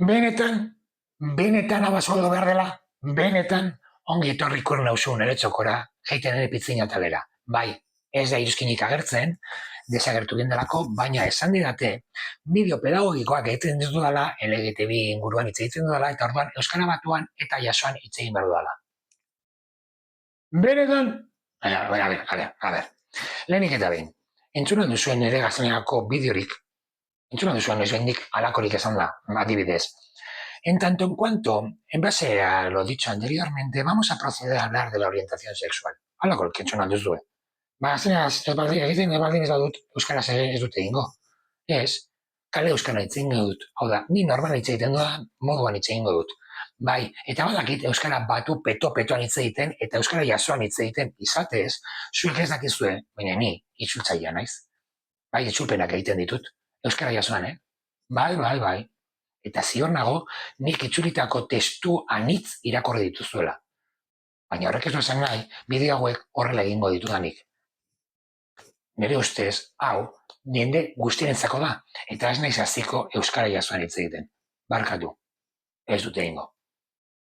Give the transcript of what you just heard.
Benetan, benetan abasualdo behar dela, benetan, ongi etorriko nauzu nere txokora, jaiten ere pitzina talera. Bai, ez da iruzkinik agertzen, desagertu delako, baina esan didate, bideo pedagogikoak egiten dudala, LGTB inguruan hitz egiten dudala, eta orduan Euskara Batuan eta Jasoan hitz egin behar dudala. Benetan, a ber, lehenik eta behin, entzuna duzuen nire gaztaneako bideorik, entzuna duzuen noiz alakorik esan da, adibidez. En tanto en cuanto, en base a lo dicho anteriormente, vamos a proceder a hablar de la orientación sexual. Halako entzuna duzue. Azkenean, egiten baldin ez badut, euskaraz ez dute egingo. Ez, kale euskara hitz egingo dut. Hau da, ni normal hitz egiten dudan moduan hitz egingo dut. Bai, eta badakit euskara batu peto-petoan hitz egiten, eta euskara jasoan hitz egiten izatez, zuek ez dakizue, baina ni, itzultzailea naiz. Bai, itzulpenak egiten ditut, euskara jasoan, Bai. Eta zior nago, nik itzulitako testu anitz irakorri dituzuela. Baina horrek ez du esan nahi, bideo hauek horrela egingo ditudanik. Nire ustez, hau, jende guztienentzako da, eta ez naiz hasiko euskara jasoan hitz egiten. Barkatu, ez dute egingo.